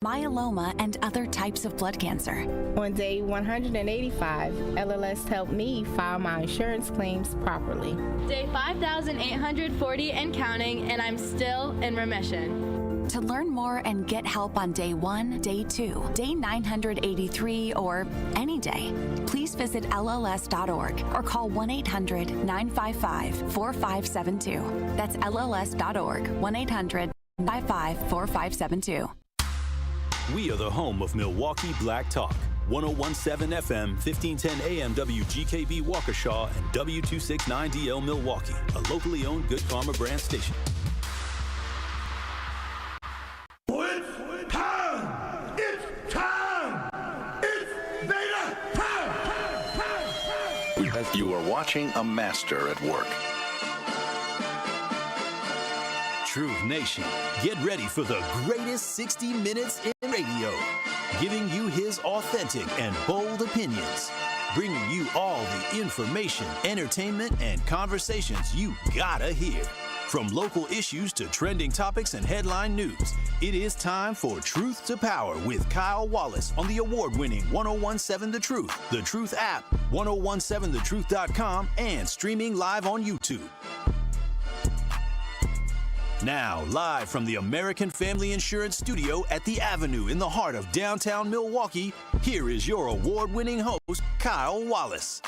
myeloma, and other types of blood cancer. On day 185, LLS helped me file my insurance claims properly. Day 5,840 and counting, and I'm still in remission. To learn more and get help on day 1, day 2, day 983, or any day, please visit LLS.org or call 1-800-955-4572. That's LLS.org, 1-800-955-4572. We are the home of Milwaukee Black Talk. 1017 FM, 1510 AM WGKB Waukesha, and W269DL Milwaukee, a locally owned Good Karma brand station. It's time! It's time! It's Beta time! You are watching a master at work. Truth Nation, get ready for the greatest 60 minutes in radio, giving you his authentic and bold opinions, bringing you all the information, entertainment, and conversations you gotta hear. From local issues to trending topics and headline news, it is time for Truth to Power with Kyle Wallace on the award-winning 1017 The Truth app, 1017thetruth.com, and streaming live on YouTube. Now, live from the American Family Insurance Studio at the Avenue in the heart of downtown Milwaukee, here is your award-winning host, Kyle Wallace.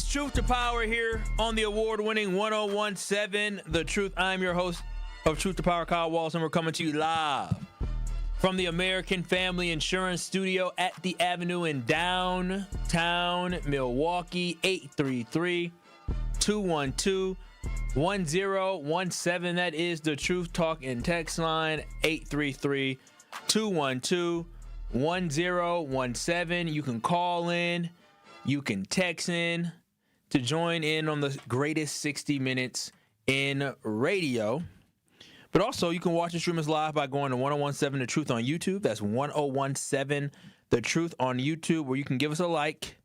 Truth to Power here on the award-winning 1017 The Truth. I'm your host of Truth to Power, Kyle Wallace, and we're coming to you live from the American Family Insurance Studio at the Avenue in downtown Milwaukee. 833-212-1017. That is the Truth Talk and Text line, 833-212-1017. You can call in, you can text in to join in on the greatest 60 minutes in radio. But also, you can watch and stream us live by going to 1017 The Truth on YouTube. That's 1017 The Truth on YouTube, where you can give us a like,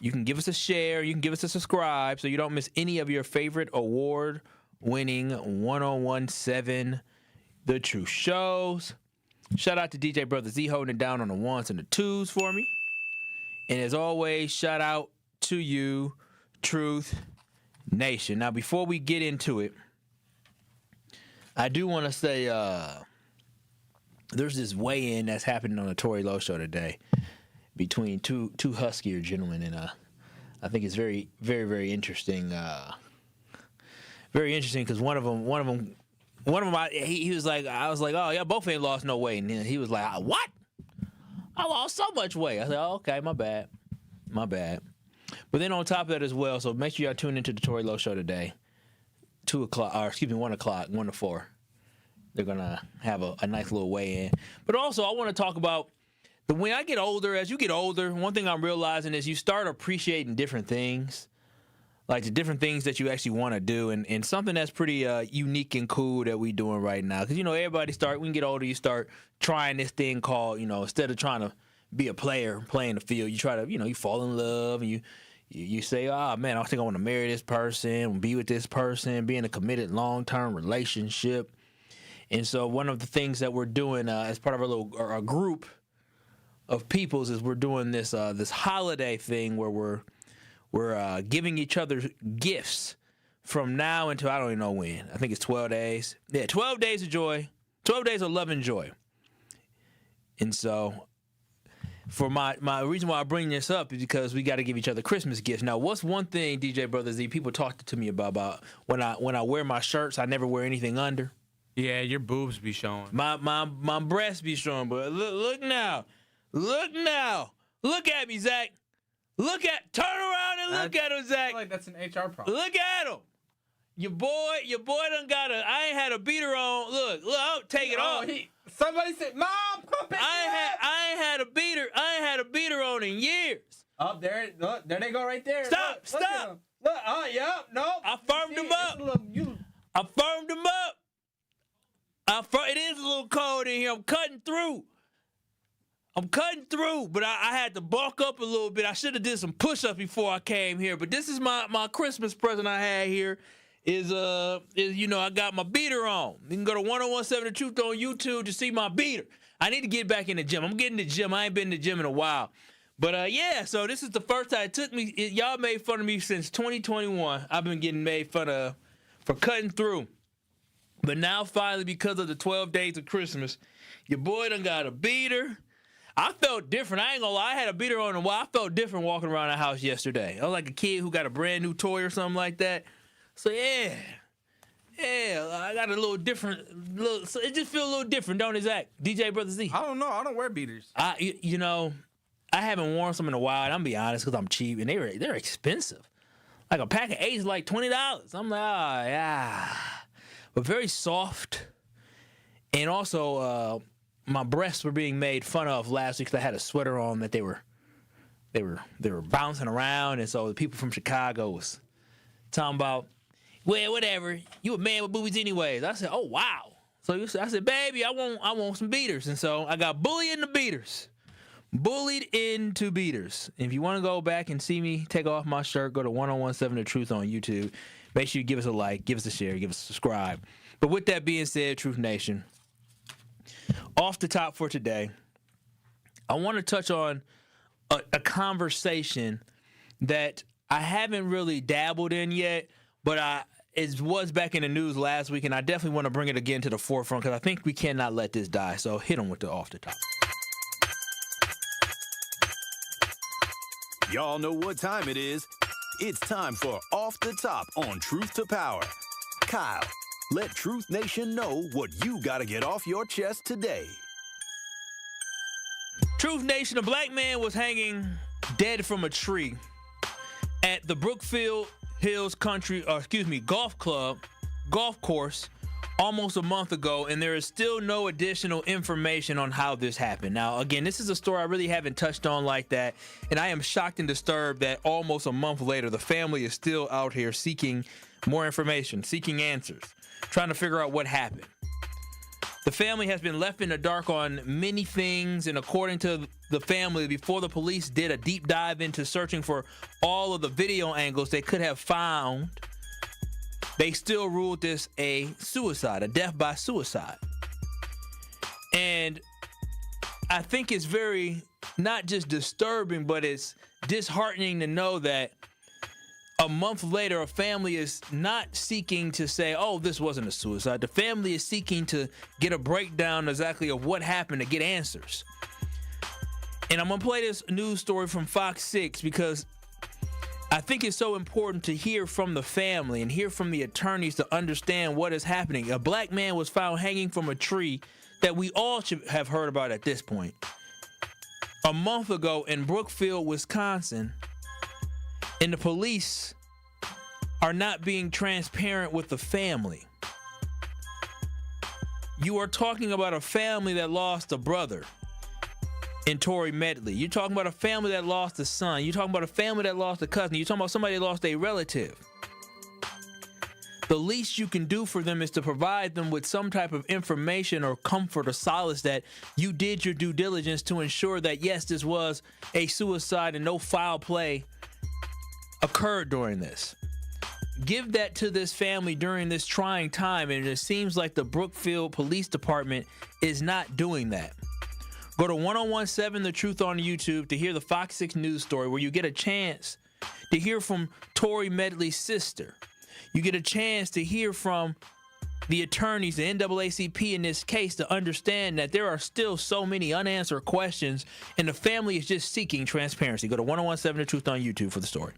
you can give us a share, you can give us a subscribe so you don't miss any of your favorite award-winning 1017 The Truth shows. Shout out to DJ Brother Z holding it down on the ones and the twos for me. And as always, shout out to you, Truth Nation. Now, before we get into it, I do want to say there's this weigh-in that's happening on the Tory Lowe show today between two huskier gentlemen, and I think it's very, very, very interesting. Very interesting because one of them, he was like, I was like, oh yeah, both ain't lost no weight, and then he was like, what? I lost so much weight. I said, oh, okay, my bad. But then on top of that as well, so make sure y'all tune into the Tory Lowe show today, 1 o'clock, 1 to 4. They're going to have a nice little weigh-in. But also, I want to talk about when I get older, as you get older, one thing I'm realizing is you start appreciating different things, like the different things that you actually want to do, and something that's pretty unique and cool that we doing right now. Because, everybody when you get older, you start trying this thing called, instead of trying to be a player playing the field, you try to, you fall in love, and you say, oh, man, I think I want to marry this person, be with this person, be in a committed long-term relationship. And so one of the things that we're doing as part of our group of peoples is we're doing this holiday thing where we're giving each other gifts from now until I don't even know when. I think it's 12 days. Yeah, 12 days of joy, 12 days of love and joy. And so for my reason why I bring this up is because we got to give each other Christmas gifts. Now, what's one thing, DJ Brother Z, people talk to me about when I wear my shirts, I never wear anything under. Yeah, your boobs be showing. My breasts be showing, but look now. Look at me, Zach. Turn around and look at him, Zach. I feel like that's an HR problem. Look at him. Your boy done I ain't had a beater on. Look, I'll take it off. Somebody said, Mom, come pick me up. I ain't had a beater on in years. Up there. Look, there they go right there. Stop, Look at stop. them. Look, yep, nope. I firmed them up. I firmed them up. It is a little cold in here. I'm cutting through. But I had to bulk up a little bit. I should have did some push-ups before I came here. But this is my Christmas present I had here. Is I got my beater on. You can go to 1017 The Truth on YouTube to see my beater. I need to get back in the gym. I'm getting in the gym. I ain't been in the gym in a while. But so this is the first time it took me. Y'all made fun of me since 2021. I've been getting made fun of for cutting through. But now finally, because of the 12 days of Christmas, your boy done got a beater. I felt different. I ain't gonna lie. I had a beater on a while. I felt different walking around the house yesterday. I was like a kid who got a brand new toy or something like that. So yeah, I got a little different. So it just feels a little different, don't it, Zach? DJ Brother Z. I don't know. I don't wear beaters. I haven't worn some in a while, and I'm gonna be honest, because I'm cheap, and they're expensive. Like a pack of 8 is like $20. I'm like, oh yeah, but very soft, and also my breasts were being made fun of last week because I had a sweater on that they were bouncing around, and so the people from Chicago was talking about, well, whatever, you a man with boobies anyways. I said, oh wow. So I said, baby, I want some beaters, and so I got bullied into beaters. Bullied into beaters. If you want to go back and see me take off my shirt, go to 1017 The Truth on YouTube. Make sure you give us a like, give us a share, give us a subscribe. But with that being said, Truth Nation, off the top for today, I want to touch on a conversation that I haven't really dabbled in yet, but it was back in the news last week, and I definitely want to bring it again to the forefront because I think we cannot let this die. So hit them with the off the top. Y'all know what time it is. It's time for Off the Top on Truth to Power. Kyle, let Truth Nation know what you got to get off your chest today. Truth Nation, a black man was hanging dead from a tree at the Brookfield Hills golf course almost a month ago, and there is still no additional information on how this happened. Now, again, this is a story I really haven't touched on like that, and I am shocked and disturbed that almost a month later, the family is still out here seeking more information, seeking answers, trying to figure out what happened. The family has been left in the dark on many things, and according to the family, before the police did a deep dive into searching for all of the video angles they could have found, they still ruled this a suicide, a death by suicide. And I think it's very, not just disturbing, but it's disheartening to know that a month later, a family is not seeking to say, oh, this wasn't a suicide. The family is seeking to get a breakdown exactly of what happened, to get answers. And I'm going to play this news story from Fox 6 because I think it's so important to hear from the family and hear from the attorneys to understand what is happening. A black man was found hanging from a tree that we all should have heard about at this point. A month ago in Brookfield, Wisconsin, and the police are not being transparent with the family. You are talking about a family that lost a brother in Tory Medley. You're talking about a family that lost a son. You're talking about a family that lost a cousin. You're talking about somebody that lost a relative. The least you can do for them is to provide them with some type of information or comfort or solace that you did your due diligence to ensure that, yes, this was a suicide and no foul play occurred during this. Give that to this family during this trying time, and it seems like the Brookfield Police Department is not doing that. Go to 1017 The Truth on YouTube to hear the Fox 6 news story where you get a chance to hear from Tory Medley's sister. You get a chance to hear from the attorneys, the NAACP in this case, to understand that there are still so many unanswered questions and the family is just seeking transparency. Go to 1017 The Truth on YouTube for the story.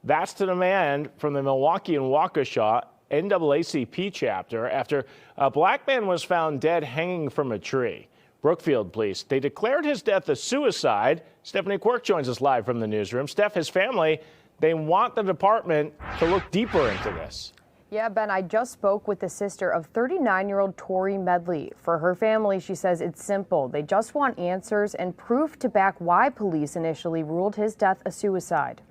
That's the demand from the Milwaukee and Waukesha NAACP chapter after a black man was found dead hanging from a tree. Brookfield police, they declared his death a suicide. Stephanie Quirk joins us live from the newsroom. Steph, his family, they want the department to look deeper into this. Yeah, Ben, I just spoke with the sister of 39-year-old Tori Medley. For her family, she says it's simple. They just want answers and proof to back why police initially ruled his death a suicide.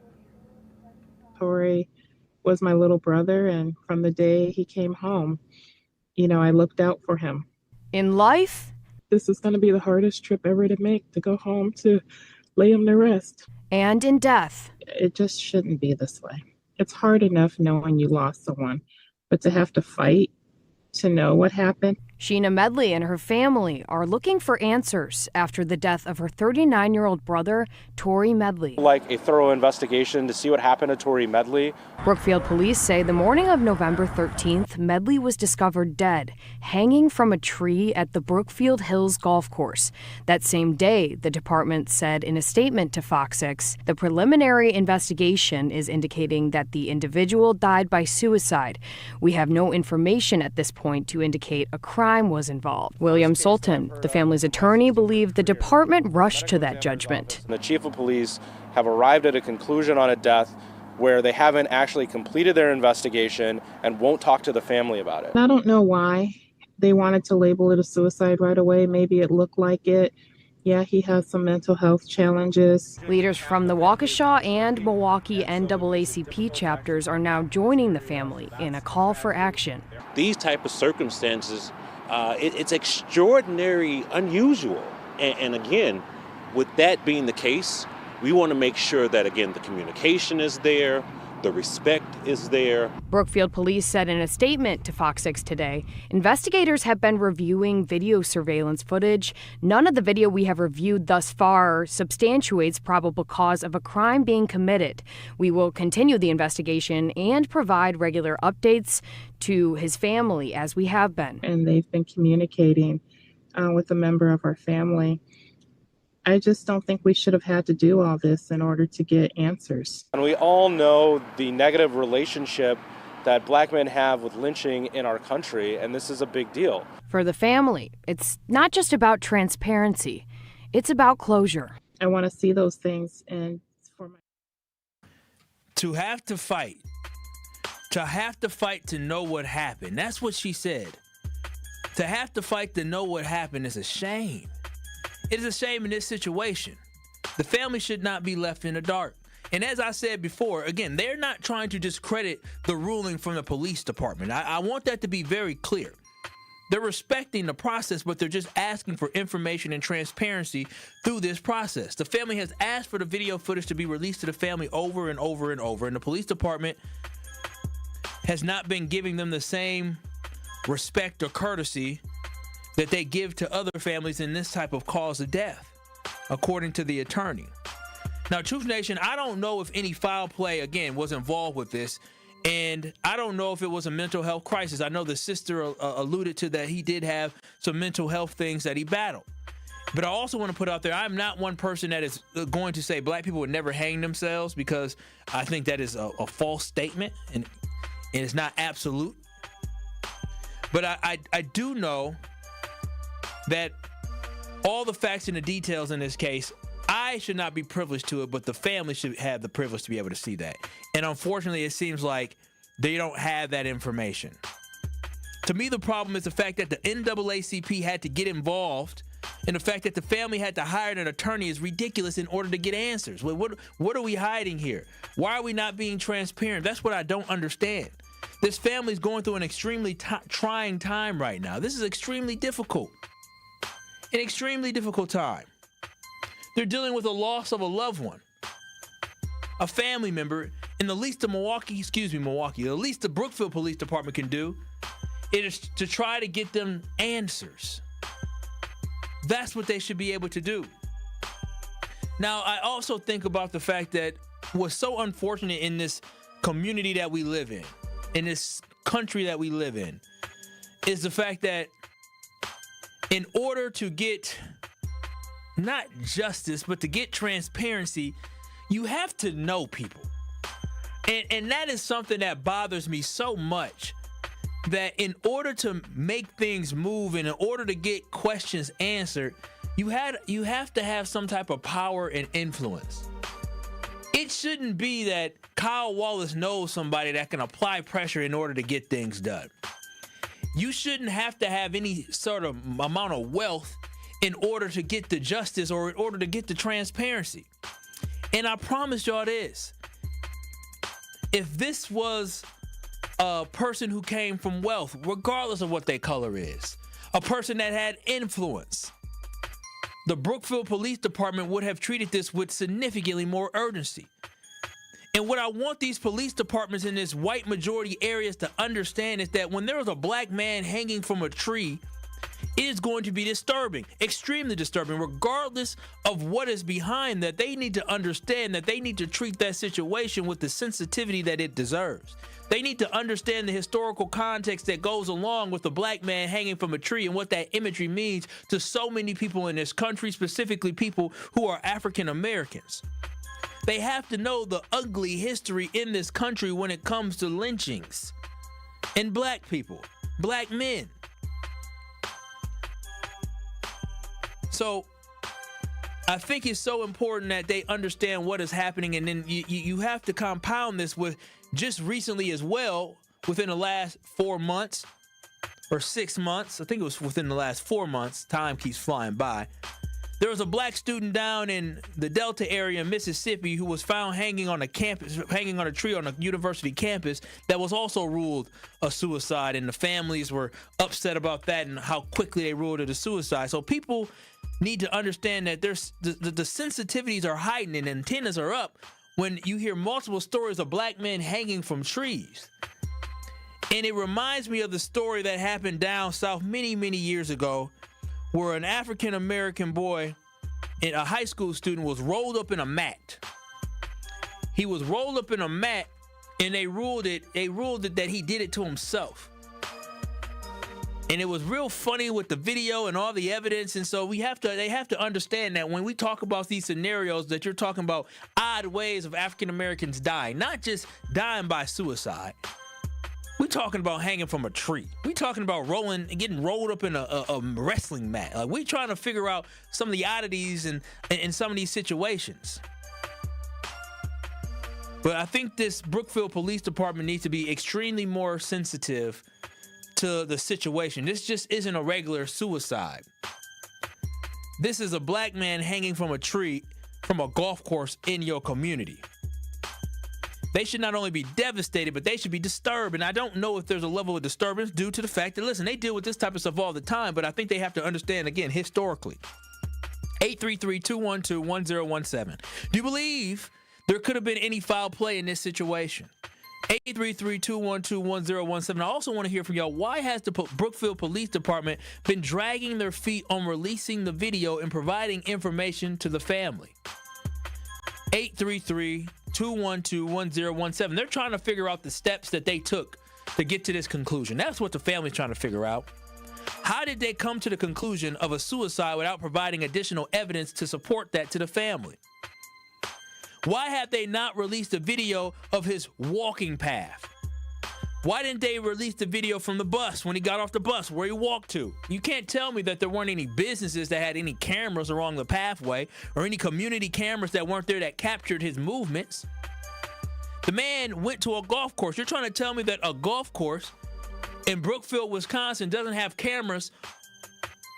Tori was my little brother, and from the day he came home, I looked out for him. In life, this is going to be the hardest trip ever to make, to go home to lay him to rest. And in death. It just shouldn't be this way. It's hard enough knowing you lost someone, but to have to fight to know what happened. Sheena Medley and her family are looking for answers after the death of her 39-year-old brother, Tori Medley. Like a thorough investigation to see what happened to Tori Medley. Brookfield police say the morning of November 13th, Medley was discovered dead, hanging from a tree at the Brookfield Hills golf course. That same day, the department said in a statement to Fox 6, the preliminary investigation is indicating that the individual died by suicide. We have no information at this point to indicate a crime was involved. William Sultan, the family's attorney, believed the department rushed to that judgment. The chief of police have arrived at a conclusion on a death where they haven't actually completed their investigation and won't talk to the family about it. I don't know why they wanted to label it a suicide right away. Maybe it looked like it. Yeah, he has some mental health challenges. Leaders from the Waukesha and Milwaukee NAACP chapters are now joining the family in a call for action. These type of circumstances, it's extraordinary, unusual. And again, with that being the case, we want to make sure that, again, the communication is there, the respect is there. Brookfield police said in a statement to Fox 6 today, investigators have been reviewing video surveillance footage. None of the video we have reviewed thus far substantiates probable cause of a crime being committed. We will continue the investigation and provide regular updates to his family as we have been. And they've been communicating with a member of our family. I just don't think we should have had to do all this in order to get answers. And we all know the negative relationship that black men have with lynching in our country, and this is a big deal. For the family, it's not just about transparency, it's about closure. I want to see those things, and for my... To have to fight to know what happened. That's what she said. To have to fight to know what happened is a shame. It is a shame in this situation. The family should not be left in the dark. And as I said before, again, they're not trying to discredit the ruling from the police department. I want that to be very clear. They're respecting the process, but they're just asking for information and transparency through this process. The family has asked for the video footage to be released to the family over and over and over, and the police department has not been giving them the same respect or courtesy that they give to other families in this type of cause of death, according to the attorney. Now, Truth Nation, I don't know if any foul play, again, was involved with this, and I don't know if it was a mental health crisis. I know the sister alluded to that he did have some mental health things that he battled. But I also want to put out there, I'm not one person that is going to say black people would never hang themselves, because I think that is a false statement, and it's not absolute. But I do know that all the facts and the details in this case, I should not be privileged to it, but the family should have the privilege to be able to see that. And unfortunately, it seems like they don't have that information. To me, the problem is the fact that the NAACP had to get involved, and the fact that the family had to hire an attorney is ridiculous in order to get answers. What are we hiding here? Why are we not being transparent? That's what I don't understand. This family is going through an extremely trying time right now. This is extremely difficult. An extremely difficult time. They're dealing with a loss of a loved one, a family member, and the least the the least the Brookfield Police Department can do is to try to get them answers. That's what they should be able to do. Now, I also think about the fact that what's so unfortunate in this community that we live in this country that we live in, is the fact that in order to get not justice, but to get transparency, you have to know people. And that is something that bothers me so much, that in order to make things move and in order to get questions answered, you have to have some type of power and influence. It shouldn't be that Kyle Wallace knows somebody that can apply pressure in order to get things done. You shouldn't have to have any sort of amount of wealth in order to get the justice or in order to get the transparency. And I promise y'all this. If this was a person who came from wealth, regardless of what their color is, a person that had influence, the Brookfield Police Department would have treated this with significantly more urgency. And what I want these police departments in this white majority areas to understand is that when there is a black man hanging from a tree, it is going to be disturbing, extremely disturbing, regardless of what is behind that. They need to understand that they need to treat that situation with the sensitivity that it deserves. They need to understand the historical context that goes along with the black man hanging from a tree and what that imagery means to so many people in this country, specifically people who are African Americans. They have to know the ugly history in this country when it comes to lynchings and black people, black men. So I think it's so important that they understand what is happening, and then you have to compound this with just recently as well, within the last 4 months or 6 months. I think it was within the last 4 months. Time keeps flying by. There was a black student down in the Delta area in Mississippi who was found hanging on a tree on a university campus that was also ruled a suicide, and the families were upset about that and how quickly they ruled it a suicide. So people need to understand that there's the sensitivities are heightened and antennas are up when you hear multiple stories of black men hanging from trees. And it reminds me of the story that happened down south many, many years ago, where an African-American boy, and a high school student, was rolled up in a mat. He was rolled up in a mat, and they ruled it that he did it to himself. And it was real funny with the video and all the evidence. And so they have to understand that when we talk about these scenarios, that you're talking about odd ways of African-Americans dying, not just dying by suicide. We're talking about hanging from a tree. We're talking about getting rolled up in a wrestling mat. Like, we're trying to figure out some of the oddities in some of these situations. But I think this Brookfield Police Department needs to be extremely more sensitive to the situation. This just isn't a regular suicide. This is a black man hanging from a tree from a golf course in your community. They should not only be devastated, but they should be disturbed. And I don't know if there's a level of disturbance due to the fact that, listen, they deal with this type of stuff all the time, but I think they have to understand, again, historically. 833-212-1017. Do you believe there could have been any foul play in this situation? 833-212-1017. I also want to hear from y'all. Why has the Brookfield Police Department been dragging their feet on releasing the video and providing information to the family? 833-212-1017. They're trying to figure out the steps that they took to get to this conclusion. That's what the family's trying to figure out. How did they come to the conclusion of a suicide without providing additional evidence to support that to the family? Why have they not released a video of his walking path? Why didn't they release the video from the bus when he got off the bus, where he walked to? You can't tell me that there weren't any businesses that had any cameras along the pathway or any community cameras that weren't there that captured his movements. The man went to a golf course. You're trying to tell me that a golf course in Brookfield, Wisconsin doesn't have cameras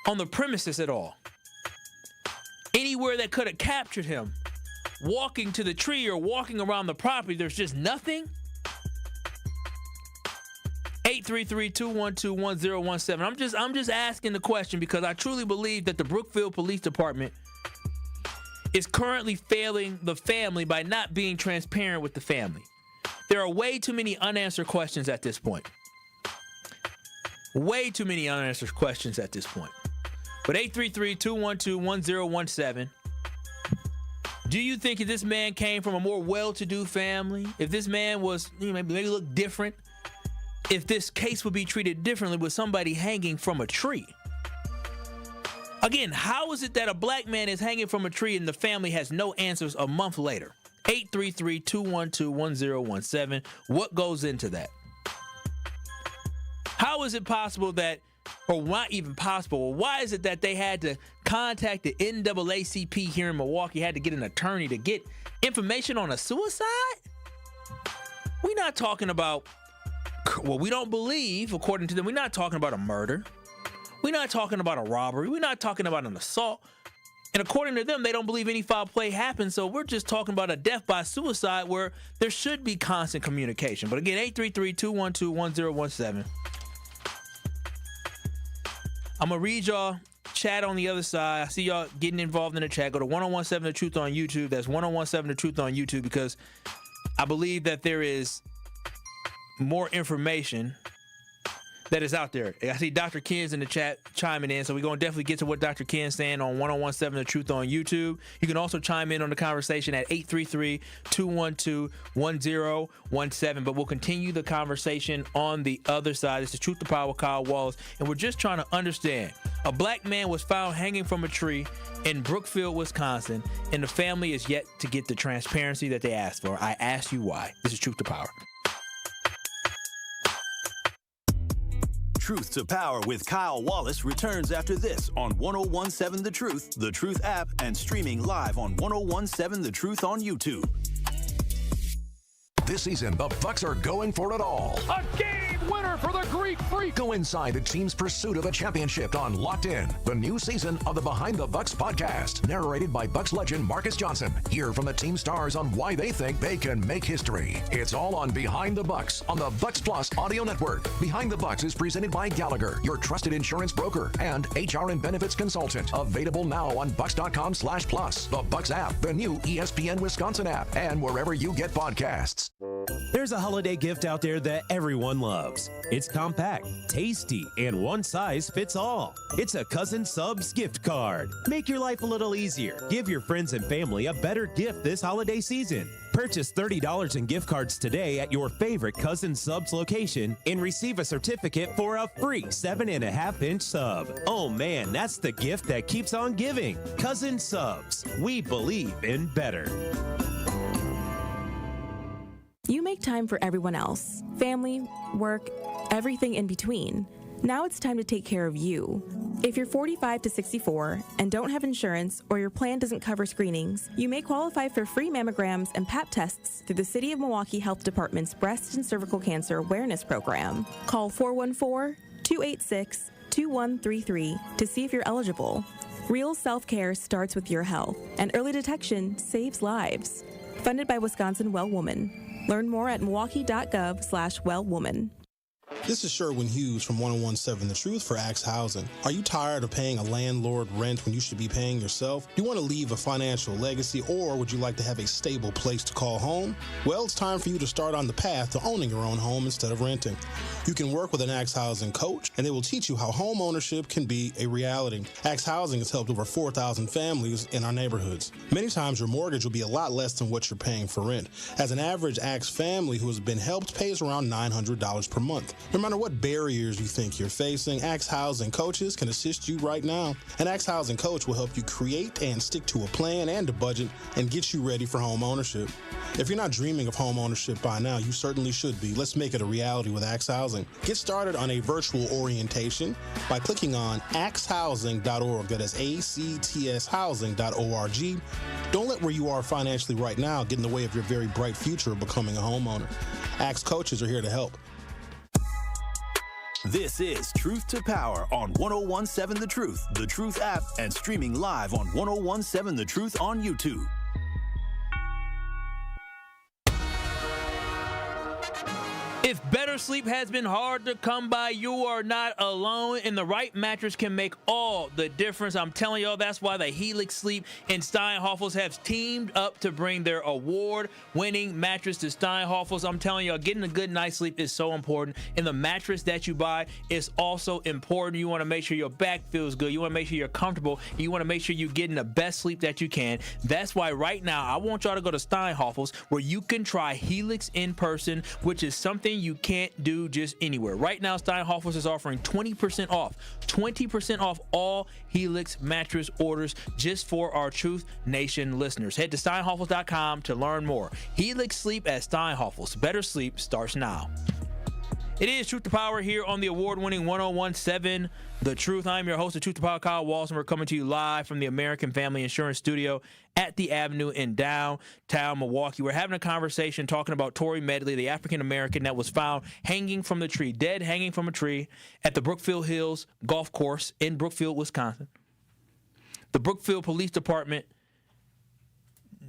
on the premises at all? Anywhere that could have captured him walking to the tree or walking around the property, there's just nothing? 833-212-1017. I'm just asking the question because I truly believe that the Brookfield Police Department is currently failing the family by not being transparent with the family. There are way too many unanswered questions at this point. Way too many unanswered questions at this point. But 833-212-1017. Do you think if this man came from a more well-to-do family, if this man was, maybe look different, if this case would be treated differently with somebody hanging from a tree? Again, how is it that a black man is hanging from a tree and the family has no answers a month later? 833-212-1017. What goes into that? How is it possible that, or not even possible, why is it that they had to contact the NAACP here in Milwaukee, had to get an attorney to get information on a suicide? We're not talking about, well, we don't believe, according to them, we're not talking about a murder. We're not talking about a robbery. We're not talking about an assault. And according to them, they don't believe any foul play happened. So we're just talking about a death by suicide where there should be constant communication. But again, 833-212-1017. I'm going to read y'all chat on the other side. I see y'all getting involved in the chat. Go to 1017 The Truth on YouTube. That's 1017 The Truth on YouTube, because I believe that there is more information that is out there. I see Dr. Ken's in the chat chiming in, so we're going to definitely get to what Dr. Ken's saying on 1017 The Truth on YouTube. You can also chime in on the conversation at 833-212-1017, but we'll continue the conversation on the other side. It's the Truth to Power, Kyle Wallace, and we're just trying to understand. A black man was found hanging from a tree in Brookfield, Wisconsin, and the family is yet to get the transparency that they asked for. I ask you why. This is Truth to Power. Truth to Power with Kyle Wallace returns after this on 1017 The Truth app, and streaming live on 1017 The Truth on YouTube. This season, the Bucks are going for it all. A game winner for the Greek Freak. Go inside the team's pursuit of a championship on Locked In, the new season of the Behind the Bucks podcast, narrated by Bucks legend Marcus Johnson. Hear from the team stars on why they think they can make history. It's all on Behind the Bucks on the Bucks Plus audio network. Behind the Bucks is presented by Gallagher, your trusted insurance broker and HR and benefits consultant. Available now on bucks.com/plus, the Bucks app, the new ESPN Wisconsin app, and wherever you get podcasts. There's a holiday gift out there that everyone loves. It's compact, tasty, and one size fits all. It's a Cousin Subs gift card. Make your life a little easier. Give your friends and family a better gift this holiday season. Purchase $30 in gift cards today at your favorite Cousin Subs location and receive a certificate for a free 7.5-inch sub. Oh man, that's the gift that keeps on giving. Cousin Subs. We believe in better. You make time for everyone else. Family, work, everything in between. Now it's time to take care of you. If you're 45 to 64 and don't have insurance, or your plan doesn't cover screenings, you may qualify for free mammograms and Pap tests through the City of Milwaukee Health Department's Breast and Cervical Cancer Awareness Program. Call 414-286-2133 to see if you're eligible. Real self-care starts with your health, and early detection saves lives. Funded by Wisconsin Well Woman. Learn more at milwaukee.gov/wellwoman. This is Sherwin Hughes from 1017 The Truth for Axe Housing. Are you tired of paying a landlord rent when you should be paying yourself? Do you want to leave a financial legacy, or would you like to have a stable place to call home? Well, it's time for you to start on the path to owning your own home instead of renting. You can work with an Axe Housing coach, and they will teach you how home ownership can be a reality. Axe Housing has helped over 4,000 families in our neighborhoods. Many times your mortgage will be a lot less than what you're paying for rent. As an average Axe family who has been helped pays around $900 per month. No matter what barriers you think you're facing, Axe Housing coaches can assist you right now. An Axe Housing coach will help you create and stick to a plan and a budget and get you ready for home ownership. If you're not dreaming of home ownership by now, you certainly should be. Let's make it a reality with Axe Housing. Get started on a virtual orientation by clicking on axehousing.org. That is ACTS housing.org. Don't let where you are financially right now get in the way of your very bright future of becoming a homeowner. Axe coaches are here to help. This is Truth to Power on 1017 The Truth app, and streaming live on 1017 The Truth on YouTube. If better sleep has been hard to come by, you are not alone, and the right mattress can make all the difference. I'm telling y'all, that's why the Helix Sleep and Steinhoffels have teamed up to bring their award-winning mattress to Steinhoffels. I'm telling y'all, getting a good night's sleep is so important, and the mattress that you buy is also important. You want to make sure your back feels good. You want to make sure you're comfortable. You want to make sure you're getting the best sleep that you can. That's why right now I want y'all to go to Steinhoffels, where you can try Helix in person, which is something you can't do just anywhere. Right now, Steinhoffels is offering 20% off all Helix mattress orders just for our Truth Nation listeners. Head to steinhoffels.com to learn more. Helix Sleep at Steinhoffels. Better sleep starts now. It is Truth to Power here on the award-winning 101.7 The Truth. I'm your host of Truth to Power, Kyle Walsh, and we're coming to you live from the American Family Insurance Studio at the Avenue in downtown Milwaukee. We're having a conversation talking about Tory Medley, the African-American that was found hanging from the tree, dead hanging from a tree at the Brookfield Hills Golf Course in Brookfield, Wisconsin. The Brookfield Police Department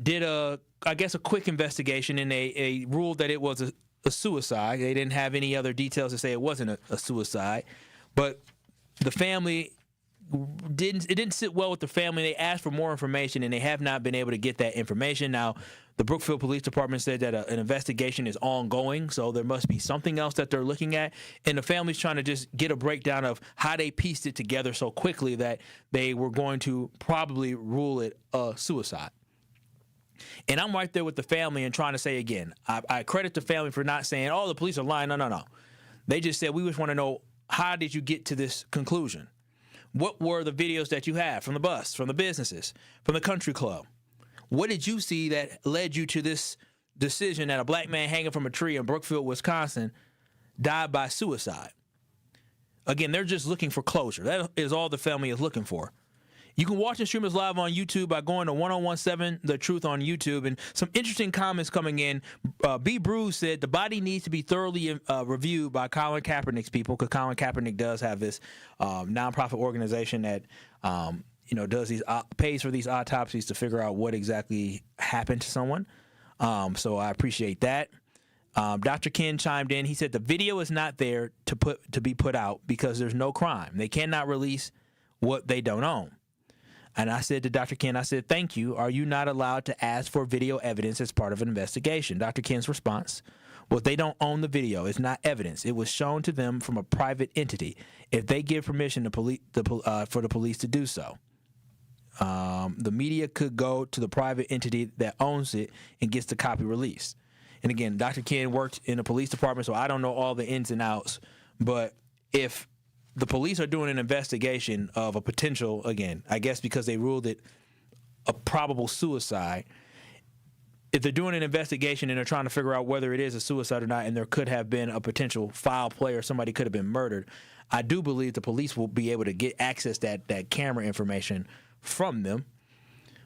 did a quick investigation, and they ruled that it was a suicide. They didn't have any other details to say it wasn't a suicide, but the family didn't sit well with the family. They asked for more information, and they have not been able to get that information. Now, the Brookfield Police Department said that an investigation is ongoing, so there must be something else that they're looking at, and the family's trying to just get a breakdown of how they pieced it together so quickly that they were going to probably rule it a suicide. And I'm right there with the family and trying to say again, I credit the family for not saying, oh, the police are lying. No. They just said, we just want to know, how did you get to this conclusion? What were the videos that you have from the bus, from the businesses, from the country club? What did you see that led you to this decision that a black man hanging from a tree in Brookfield, Wisconsin, died by suicide? Again, they're just looking for closure. That is all the family is looking for. You can watch and stream us live on YouTube by going to 1017 The Truth on YouTube. And some interesting comments coming in. B. Bruce said the body needs to be thoroughly reviewed by Colin Kaepernick's people, because Colin Kaepernick does have this nonprofit organization that does these pays for these autopsies to figure out what exactly happened to someone. So I appreciate that. Dr. Ken chimed in. He said the video is not there to be put out because there's no crime. They cannot release what they don't own. And I said to Dr. Ken, I said, thank you. Are you not allowed to ask for video evidence as part of an investigation? Dr. Ken's response was, they don't own the video. It's not evidence. It was shown to them from a private entity. If they give permission for the police to do so, the media could go to the private entity that owns it and gets the copy released. And again, Dr. Ken worked in the police department, so I don't know all the ins and outs. But if the police are doing an investigation of a potential, again, I guess because they ruled it a probable suicide, if they're doing an investigation and they're trying to figure out whether it is a suicide or not, and there could have been a potential foul play or somebody could have been murdered, I do believe the police will be able to get access to that camera information from them,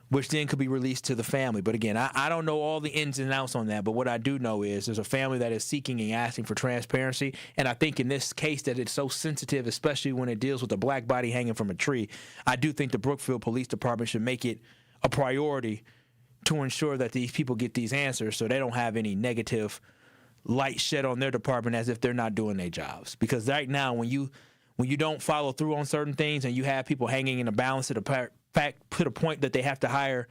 which then could be released to the family. But again, I don't know all the ins and outs on that, but what I do know is there's a family that is seeking and asking for transparency, and I think in this case that it's so sensitive, especially when it deals with a black body hanging from a tree, I do think the Brookfield Police Department should make it a priority to ensure that these people get these answers so they don't have any negative light shed on their department as if they're not doing their jobs. Because right now, when you don't follow through on certain things and you have people hanging in the balance to the fact to the point that they have to hire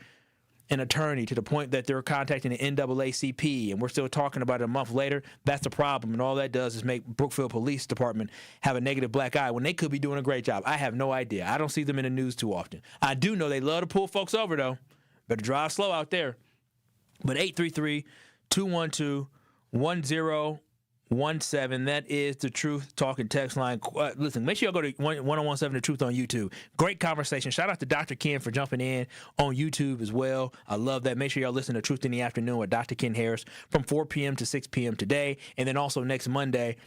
an attorney, to the point that they're contacting the NAACP, and we're still talking about it a month later, that's the problem. And all that does is make Brookfield Police Department have a negative black eye when they could be doing a great job. I have no idea. I don't see them in the news too often. I do know they love to pull folks over, though. Better drive slow out there. But 833-212-1017, that is the Truth Talking text line. Listen, make sure y'all go to 1017 The Truth on YouTube. Great conversation. Shout out to Dr. Ken for jumping in on YouTube as well. I love that. Make sure y'all listen to Truth in the Afternoon with Dr. Ken Harris from 4 p.m. to 6 p.m. today. And then also next Monday,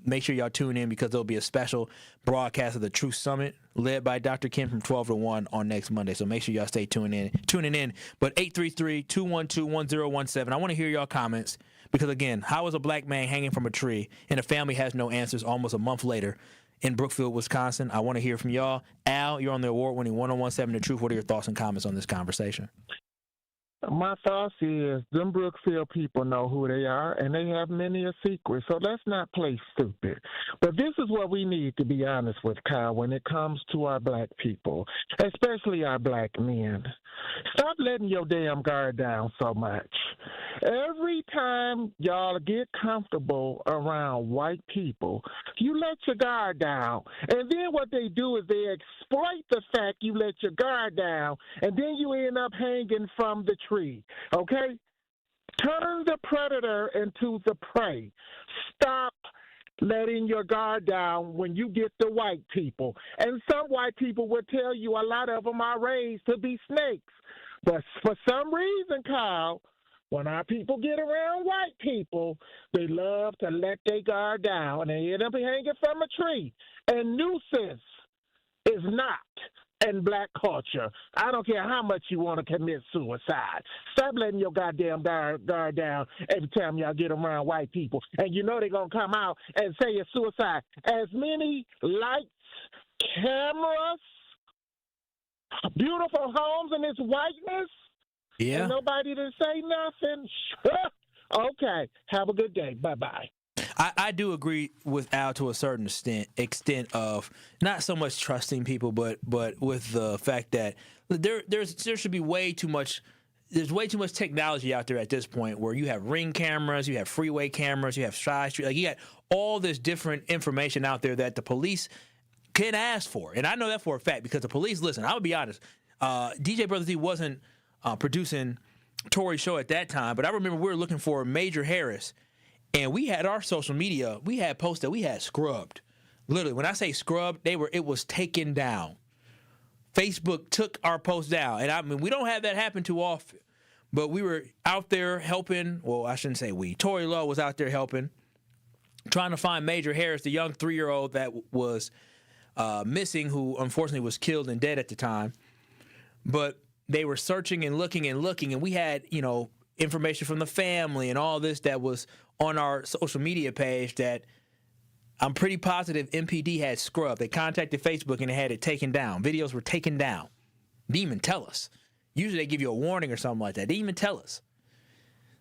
make sure y'all tune in because there'll be a special broadcast of the Truth Summit led by Dr. Ken from 12 to 1 on next Monday. So make sure y'all stay tuning in. But 833-212-1017. I want to hear y'all comments. Because, again, how is a black man hanging from a tree and a family has no answers almost a month later in Brookfield, Wisconsin? I want to hear from y'all. Al, you're on the award-winning 1017 The Truth. What are your thoughts and comments on this conversation? My thoughts is them Brookfield people know who they are, and they have many a secret. So let's not play stupid. But this is what we need to be honest with, Kyle, when it comes to our black people, especially our black men. Stop letting your damn guard down so much. Every time y'all get comfortable around white people, you let your guard down. And then what they do is they exploit the fact you let your guard down, and then you end up hanging from the tree, okay? Turn the predator into the prey. Stop letting your guard down when you get the white people. And some white people will tell you a lot of them are raised to be snakes. But for some reason, Kyle, When our people get around white people, they love to let their guard down, and they end up hanging from a tree. And nuisance is not in black culture. I don't care how much you want to commit suicide. Stop letting your goddamn guard down every time y'all get around white people. And you know they're going to come out and say it's suicide. As many lights, cameras, beautiful homes in this whiteness, and nobody to say nothing. Okay, have a good day. Bye-bye. I do agree with Al to a certain extent of not so much trusting people, but with the fact that there should be way too much. There's way too much technology out there at this point where you have Ring cameras, you have freeway cameras, you have side street, like you got all this different information out there that the police can ask for. And I know that for a fact because the police, listen, I would be honest, DJ Brother Z wasn't producing Tory's show at that time, but I remember we were looking for Major Harris. And we had our social media, we had posts that we had scrubbed. Literally, when I say scrubbed, it was taken down. Facebook took our posts down. And I mean, we don't have that happen too often. But we were out there helping. Well, I shouldn't say we. Tory Lowe was out there helping, trying to find Major Harris, the young 3-year-old that was missing, who unfortunately was killed and dead at the time. But they were searching and looking, and we had, information from the family and all this that was on our social media page that I'm pretty positive MPD had scrubbed. They contacted Facebook and they had it taken down. Videos were taken down. They didn't even tell us. Usually they give you a warning or something like that. They didn't even tell us.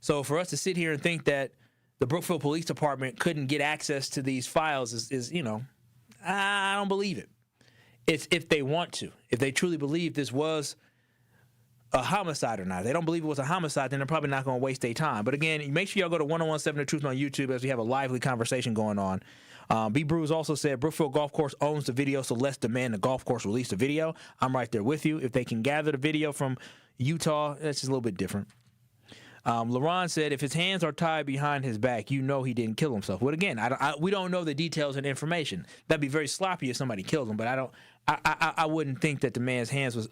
So for us to sit here and think that the Brookfield Police Department couldn't get access to these files is I don't believe it. It's if they want to. If they truly believe this was a homicide or not. If they don't believe it was a homicide, then they're probably not going to waste their time. But again, make sure y'all go to 1017 The Truth on YouTube as we have a lively conversation going on. B. Bruce also said Brookfield Golf Course owns the video, so let's demand the golf course release the video. I'm right there with you. If they can gather the video from Utah, that's just a little bit different. LaRon said if his hands are tied behind his back, he didn't kill himself. But again, we don't know the details and information. That'd be very sloppy if somebody killed him. But I wouldn't think that the man's hands was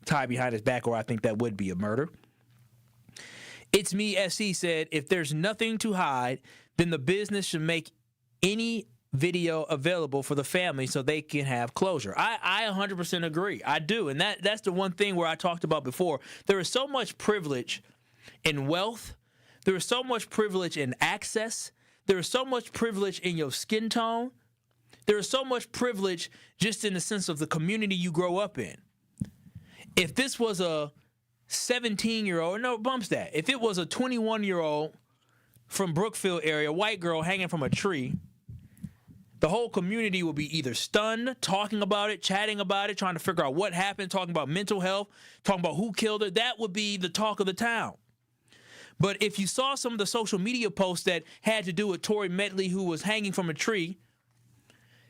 tied behind his back, or I think that would be a murder. It's Me SC said, if there's nothing to hide, then the business should make any video available for the family so they can have closure. I 100% agree. I do. And that's the one thing where I talked about before. There is so much privilege in wealth. There is so much privilege in access. There is so much privilege in your skin tone. There is so much privilege just in the sense of the community you grow up in. If this was a 17-year-old, no, bumps that. If it was a 21-year-old from Brookfield area, white girl hanging from a tree, the whole community would be either stunned, talking about it, chatting about it, trying to figure out what happened, talking about mental health, talking about who killed her. That would be the talk of the town. But if you saw some of the social media posts that had to do with Tory Medley, who was hanging from a tree,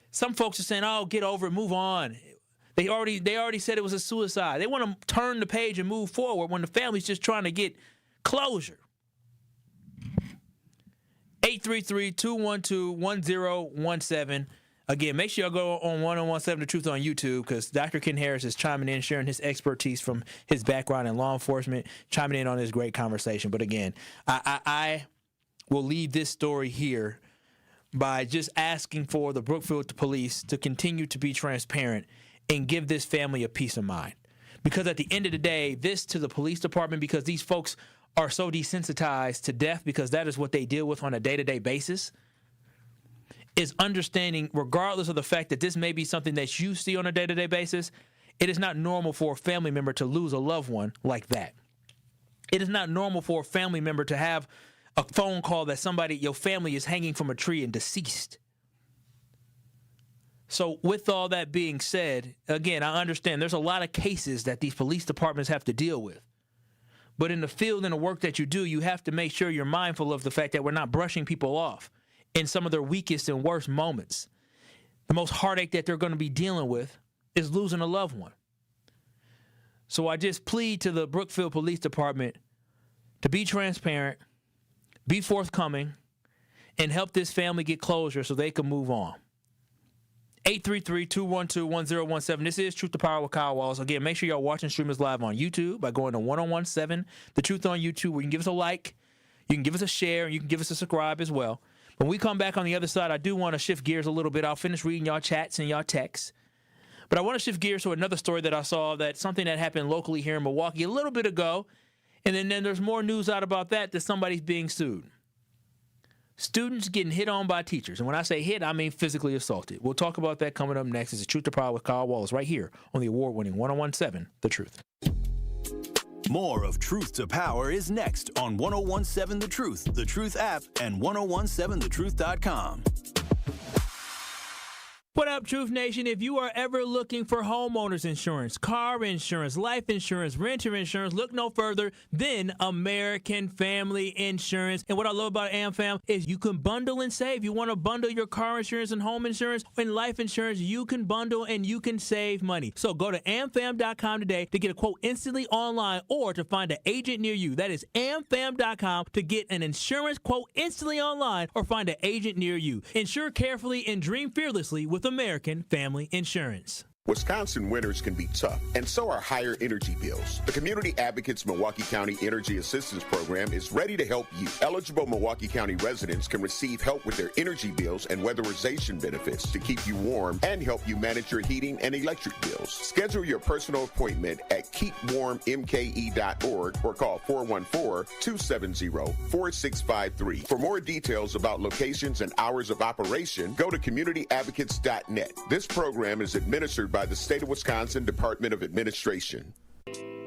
some folks are saying, oh, get over it, move on. They already said it was a suicide. They want to turn the page and move forward when the family's just trying to get closure. 833-212-1017. Again, make sure y'all go on 1017 The Truth on YouTube because Dr. Ken Harris is chiming in, sharing his expertise from his background in law enforcement, chiming in on this great conversation. But again, I will leave this story here by just asking for the Brookfield Police to continue to be transparent and give this family a peace of mind. Because at the end of the day, this to the police department, because these folks are so desensitized to death because that is what they deal with on a day-to-day basis, is understanding, regardless of the fact that this may be something that you see on a day-to-day basis, it is not normal for a family member to lose a loved one like that. It is not normal for a family member to have a phone call that your family is hanging from a tree and deceased. So with all that being said, again, I understand there's a lot of cases that these police departments have to deal with. But in the field and the work that you do, you have to make sure you're mindful of the fact that we're not brushing people off in some of their weakest and worst moments. The most heartache that they're going to be dealing with is losing a loved one. So I just plead to the Brookfield Police Department to be transparent, be forthcoming, and help this family get closure so they can move on. 833-212-1017. This is Truth to Power with Kyle Wallace. Again, make sure y'all watching streamers live on YouTube by going to 1017 The Truth on YouTube, where you can give us a like, you can give us a share, and you can give us a subscribe as well. When we come back on the other side, I do want to shift gears a little bit. I'll finish reading y'all chats and y'all texts. But I want to shift gears to another story that I saw, that's something that happened locally here in Milwaukee a little bit ago. And then there's more news out about that somebody's being sued. Students getting hit on by teachers. And when I say hit, I mean physically assaulted. We'll talk about that coming up next. It's Truth to Power with Kyle Wallace right here on the award-winning 1017 The Truth. More of Truth to Power is next on 1017 The Truth app, and 1017thetruth.com. What up, Truth Nation? If you are ever looking for homeowners insurance, car insurance, life insurance, renter insurance, look no further than American Family Insurance. And what I love about AmFam is you can bundle and save. You want to bundle your car insurance and home insurance and life insurance, you can bundle and you can save money. So go to amfam.com today to get a quote instantly online or to find an agent near you. That is amfam.com to get an insurance quote instantly online or find an agent near you. Insure carefully and dream fearlessly with American Family Insurance. Wisconsin winters can be tough, and so are higher energy bills. The Community Advocates Milwaukee County Energy Assistance Program is ready to help you. Eligible Milwaukee County residents can receive help with their energy bills and weatherization benefits to keep you warm and help you manage your heating and electric bills. Schedule your personal appointment at keepwarmmke.org or call 414-270-4653. For more details about locations and hours of operation, go to communityadvocates.net. This program is administered by the State of Wisconsin Department of Administration.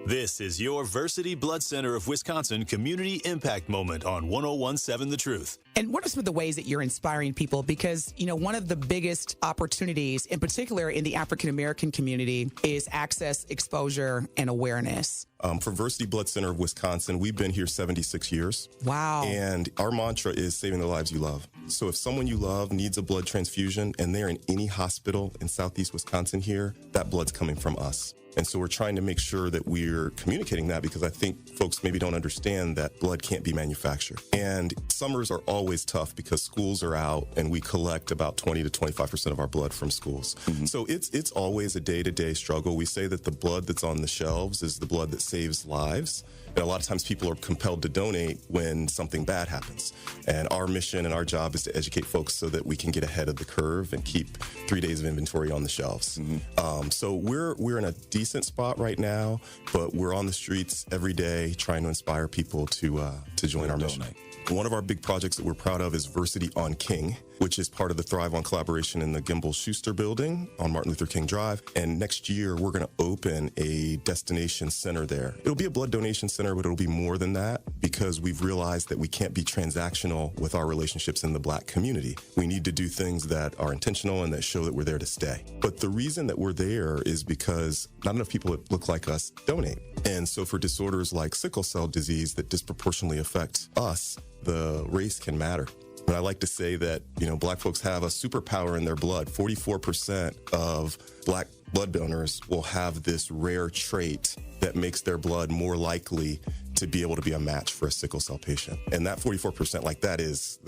This is your Versity Blood Center of Wisconsin Community Impact Moment on 1017 The Truth. And what are some of the ways that you're inspiring people? Because, you know, one of the biggest opportunities, in particular in the African-American community, is access, exposure, and awareness. For Versity Blood Center of Wisconsin, we've been here 76 years. Wow. And our mantra is saving the lives you love. So if someone you love needs a blood transfusion and they're in any hospital in Southeast Wisconsin here, that blood's coming from us. And so we're trying to make sure that we're communicating that, because I think folks maybe don't understand that blood can't be manufactured. And summers are always tough because schools are out and we collect about 20 to 25% of our blood from schools. Mm-hmm. So it's always a day-to-day struggle. We say that the blood that's on the shelves is the blood that saves lives. And a lot of times people are compelled to donate when something bad happens. And our mission and our job is to educate folks so that we can get ahead of the curve and keep 3 days of inventory on the shelves. Mm-hmm. So we're in a decent spot right now, but we're on the streets every day trying to inspire people to join our mission. One of our big projects that we're proud of is Versity on King, which is part of the Thrive on collaboration in the Gimbel Schuster building on Martin Luther King Drive. And next year, we're going to open a destination center there. It'll be a blood donation center, but it'll be more than that, because we've realized that we can't be transactional with our relationships in the Black community. We need to do things that are intentional and that show that we're there to stay. But the reason that we're there is because not enough people that look like us donate. And so for disorders like sickle cell disease that disproportionately affect us, the race can matter. And I like to say that, you know, Black folks have a superpower in their blood. 44% of Black blood donors will have this rare trait that makes their blood more likely to be able to be a match for a sickle cell patient. And that 44%, like that is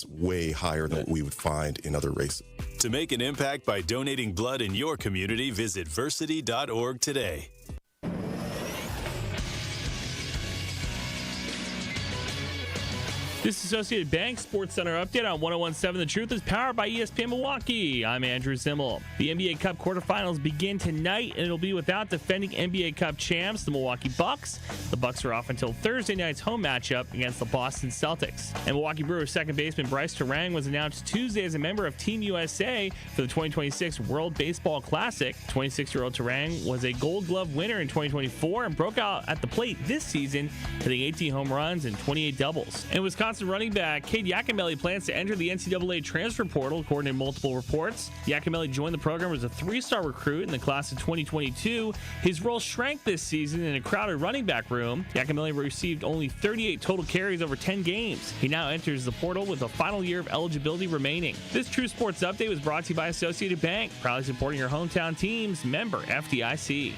way higher than what we would find in other races. To make an impact by donating blood in your community, visit versity.org today. This Associated Bank Sports Center update on 1017 The Truth is powered by ESPN Milwaukee. I'm Andrew Zimmel. The NBA Cup quarterfinals begin tonight, and it'll be without defending NBA Cup champs, the Milwaukee Bucks. The Bucks are off until Thursday night's home matchup against the Boston Celtics. And Milwaukee Brewers second baseman Bryce Terang was announced Tuesday as a member of Team USA for the 2026 World Baseball Classic. 26-year-old Terang was a Gold Glove winner in 2024 and broke out at the plate this season, hitting 18 home runs and 28 doubles. And Wisconsin running back Cade Yakimelli plans to enter the NCAA transfer portal, according to multiple reports. Yakimelli joined the program as a 3-star recruit in the class of 2022. His role shrank this season in a crowded running back room. Yakimelli received only 38 total carries over 10 games. He now enters the portal with a final year of eligibility remaining. This True Sports Update was brought to you by Associated Bank, proudly supporting your hometown teams, member FDIC.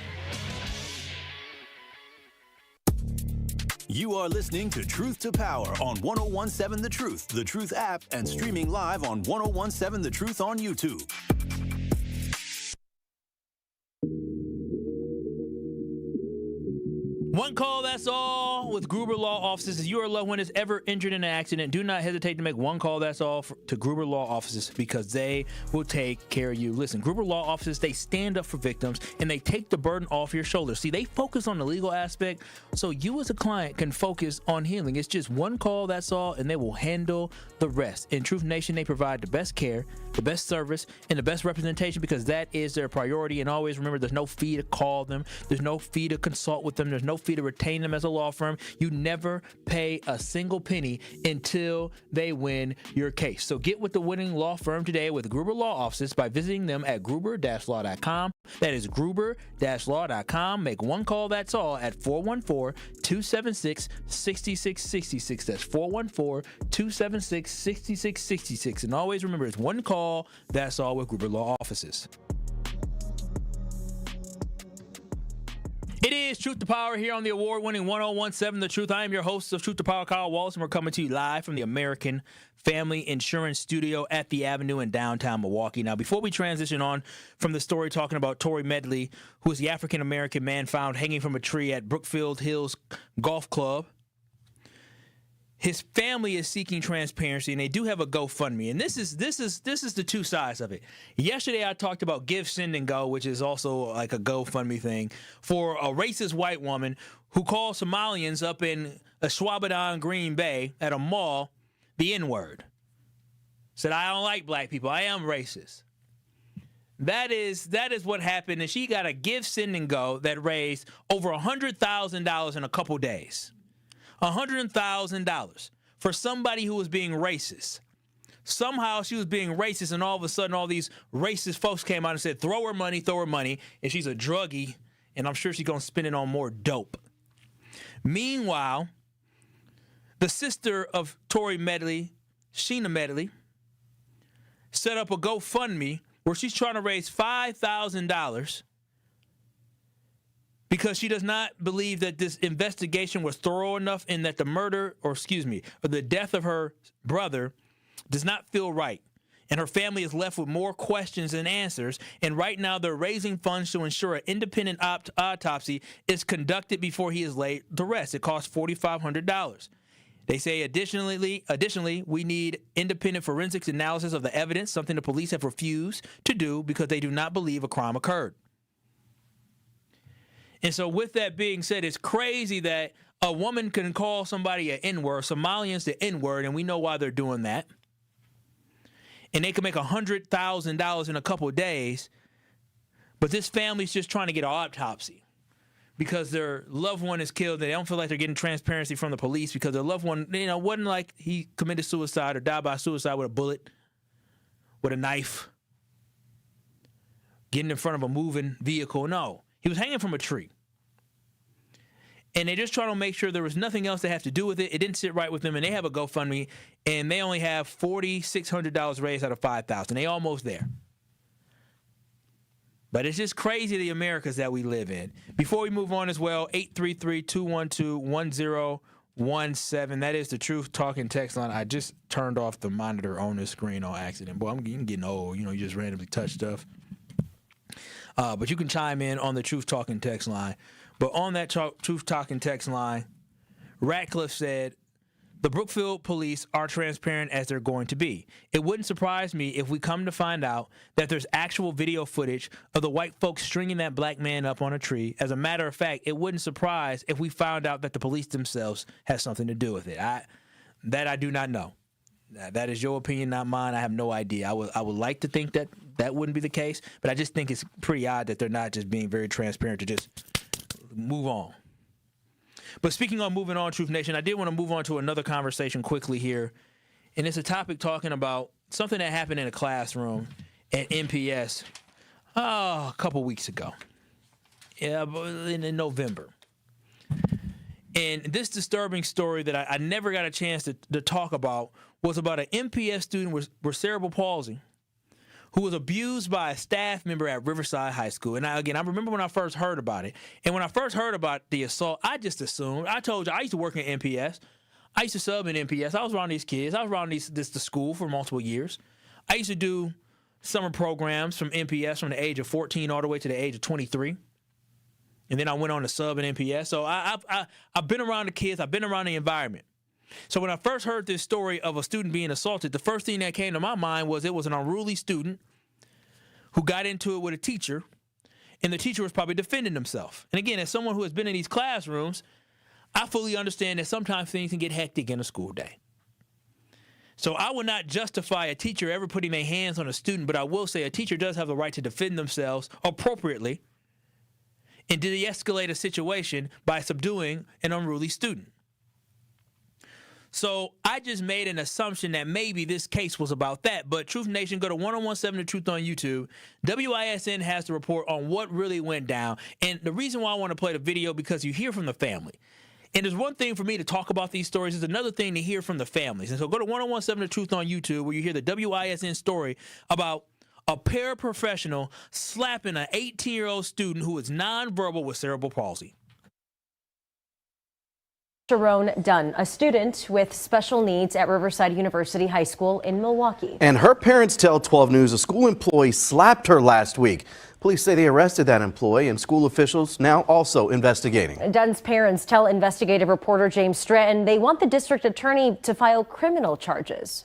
You are listening to Truth to Power on 1017 The Truth app, and streaming live on 1017 The Truth on YouTube. That's all with Gruber Law Offices. If your loved one is ever injured in an accident, do not hesitate to make one call. That's all to Gruber Law Offices, because they will take care of you. Listen, Gruber Law Offices, they stand up for victims and they take the burden off your shoulders. See, they focus on the legal aspect so you as a client can focus on healing. It's just one call, that's all, and they will handle the rest. In Truth Nation, they provide the best care, the best service, and the best representation, because that is their priority. And always remember, there's no fee to call them. There's no fee to consult with them. There's no fee to retain them as a law firm. You never pay a single penny until they win your case. So get with the winning law firm today with Gruber Law Offices by visiting them at gruber-law.com. That is gruber-law.com. Make one call, that's all, at 414-276-6666. That's 414-276-6666. And always remember, it's one call, that's all, with Gruber Law Offices. It is Truth to Power here on the award-winning 101.7 The Truth. I am your host of Truth to Power, Kyle Wallace, and we're coming to you live from the American Family Insurance Studio at the Avenue in downtown Milwaukee. Now, before we transition on from the story talking about Tory Medley, who is the African-American man found hanging from a tree at Brookfield Hills Golf Club, his family is seeking transparency, and they do have a GoFundMe. And this is the two sides of it. Yesterday, I talked about Give, Send, and Go, which is also like a GoFundMe thing, for a racist white woman who called Somalians up in Ashwaubenon, Green Bay, at a mall, the N-word. Said, I don't like black people. I am racist. That is what happened, and she got a Give, Send, and Go that raised over $100,000 in a couple days. $100,000 for somebody who was being racist. Somehow she was being racist, and all of a sudden all these racist folks came out and said, throw her money, and she's a druggie, and I'm sure she's going to spend it on more dope. Meanwhile, the sister of Tory Medley, Sheena Medley, set up a GoFundMe where she's trying to raise $5,000 because she does not believe that this investigation was thorough enough, and that the death of her brother does not feel right. And her family is left with more questions than answers. And right now they're raising funds to ensure an independent autopsy is conducted before he is laid to rest. It costs $4,500. They say additionally, we need independent forensics analysis of the evidence, something the police have refused to do because they do not believe a crime occurred. And so with that being said, it's crazy that a woman can call somebody an N-word, Somalians the N-word, and we know why they're doing that. And they can make $100,000 in a couple of days, but this family's just trying to get an autopsy because their loved one is killed. They don't feel like they're getting transparency from the police because their loved one, wasn't like he committed suicide or died by suicide with a bullet, with a knife, getting in front of a moving vehicle. No. He was hanging from a tree. And they're just trying to make sure there was nothing else that have to do with it. It didn't sit right with them, and they have a GoFundMe, and they only have $4,600 raised out of $5,000. They almost there. But it's just crazy the Americas that we live in. Before we move on as well, 833-212-1017. That is the Truth Talking text line. I just turned off the monitor on the screen on accident. Boy, I'm getting old. You just randomly touch stuff. But you can chime in on the Truth Talking text line. But on that Truth Talking text line, Ratcliffe said, the Brookfield police are transparent as they're going to be. It wouldn't surprise me if we come to find out that there's actual video footage of the white folks stringing that black man up on a tree. As a matter of fact, it wouldn't surprise if we found out that the police themselves has something to do with it. I do not know. That is your opinion, not mine. I have no idea. I would like to think that wouldn't be the case, but I just think it's pretty odd that they're not just being very transparent to just move on. But speaking of moving on, Truth Nation, I did want to move on to another conversation quickly here, and it's a topic talking about something that happened in a classroom at MPS a couple weeks ago, in November. And this disturbing story that I never got a chance to talk about was about an MPS student with cerebral palsy who was abused by a staff member at Riverside High School. And I remember when I first heard about it. And when I first heard about the assault, I just assumed, I told you, I used to work in MPS. I used to sub in MPS. I was around these kids. I was around the school for multiple years. I used to do summer programs from MPS from the age of 14 all the way to the age of 23. And then I went on to sub in MPS. So I've been around the kids. I've been around the environment. So when I first heard this story of a student being assaulted, the first thing that came to my mind was it was an unruly student who got into it with a teacher, and the teacher was probably defending himself. And again, as someone who has been in these classrooms, I fully understand that sometimes things can get hectic in a school day. So I will not justify a teacher ever putting their hands on a student, but I will say a teacher does have the right to defend themselves appropriately and de-escalate a situation by subduing an unruly student. So I just made an assumption that maybe this case was about that. But Truth Nation, go to 1017 The Truth on YouTube. WISN has the report on what really went down. And the reason why I want to play the video, because you hear from the family. And there's one thing for me to talk about these stories. There's another thing to hear from the families. And so go to 1017 The Truth on YouTube, where you hear the WISN story about a paraprofessional slapping an 18-year-old student who is nonverbal with cerebral palsy. Sharon Dunn, a student with special needs at Riverside University High School in Milwaukee. And her parents tell 12 News a school employee slapped her last week. Police say they arrested that employee, and school officials now also investigating. Dunn's parents tell investigative reporter James Stratton they want the district attorney to file criminal charges.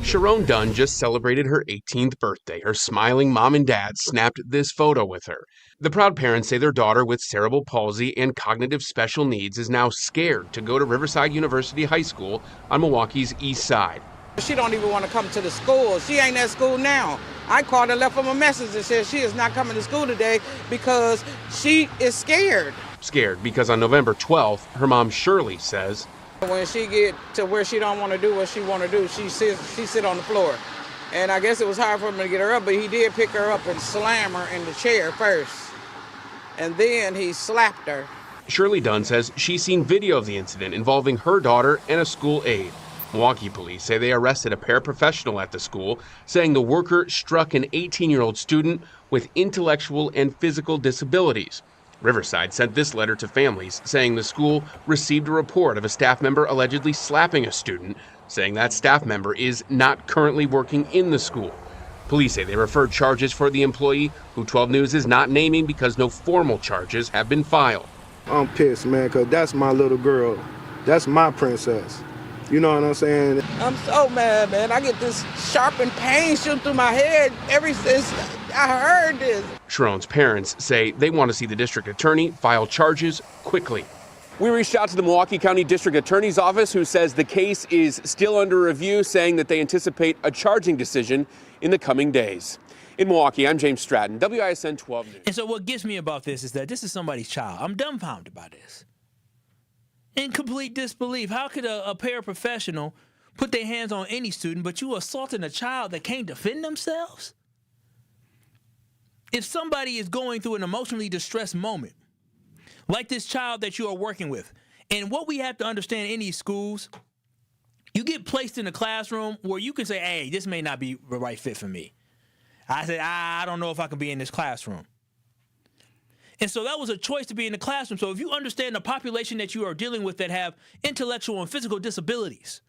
Sharon Dunn just celebrated her 18th birthday. Her smiling mom and dad snapped this photo with her. The proud parents say their daughter with cerebral palsy and cognitive special needs is now scared to go to Riverside University High School on Milwaukee's east side. She don't even want to come to the school. She ain't at school now. I called her, left her a message that said she is not coming to school today because she is scared. Scared because on November 12th, her mom Shirley says, when she get to where she don't want to do what she want to do, she sit on the floor. And I guess it was hard for him to get her up, but he did pick her up and slam her in the chair first. And then he slapped her. Shirley Dunn says she's seen video of the incident involving her daughter and a school aide. Milwaukee police say they arrested a paraprofessional at the school, saying the worker struck an 18-year-old student with intellectual and physical disabilities. Riverside sent this letter to families, saying the school received a report of a staff member allegedly slapping a student, saying that staff member is not currently working in the school. Police say they referred charges for the employee, who 12 News is not naming because no formal charges have been filed. I'm pissed, man, because that's my little girl. That's my princess. You know what I'm saying? I'm so mad, man. I get this sharpened pain shooting through my head ever since I heard this. Sharon's parents say they want to see the district attorney file charges quickly. We reached out to the Milwaukee County District Attorney's Office, who says the case is still under review, saying that they anticipate a charging decision in the coming days. In Milwaukee, I'm James Stratton, WISN 12 News. And so what gets me about this is that this is somebody's child. I'm dumbfounded by this. In complete disbelief. How could a paraprofessional put their hands on any student, but you assaulting a child that can't defend themselves? If somebody is going through an emotionally distressed moment, like this child that you are working with, and what we have to understand in these schools, you get placed in a classroom where you can say, hey, this may not be the right fit for me. I said, I don't know if I can be in this classroom. And so that was a choice to be in the classroom. So if you understand the population that you are dealing with that have intellectual and physical disabilities,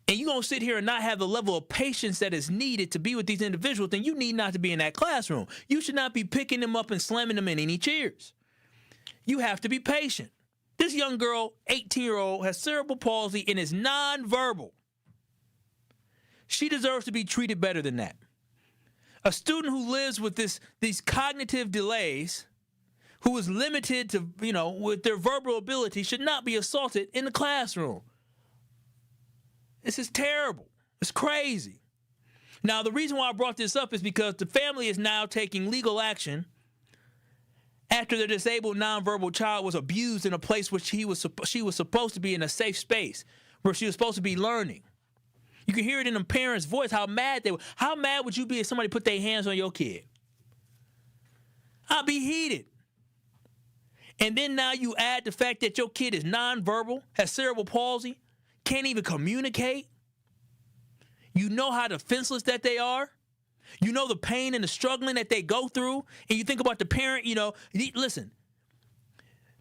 and you're going to sit here and not have the level of patience that is needed to be with these individuals, then you need not to be in that classroom. You should not be picking them up and slamming them in any chairs. You have to be patient. This young girl, 18-year-old, has cerebral palsy and is nonverbal. She deserves to be treated better than that. A student who lives with these cognitive delays, who is limited to, with their verbal ability, should not be assaulted in the classroom. This is terrible. It's crazy. Now, the reason why I brought this up is because the family is now taking legal action after the disabled nonverbal child was abused in a place where she was supposed to be in a safe space, where she was supposed to be learning. You can hear it in the parents' voice, how mad they were. How mad would you be if somebody put their hands on your kid? I'd be heated. And then now you add the fact that your kid is nonverbal, has cerebral palsy, can't even communicate. You know how defenseless that they are. You know the pain and the struggling that they go through. And you think about the parent, listen.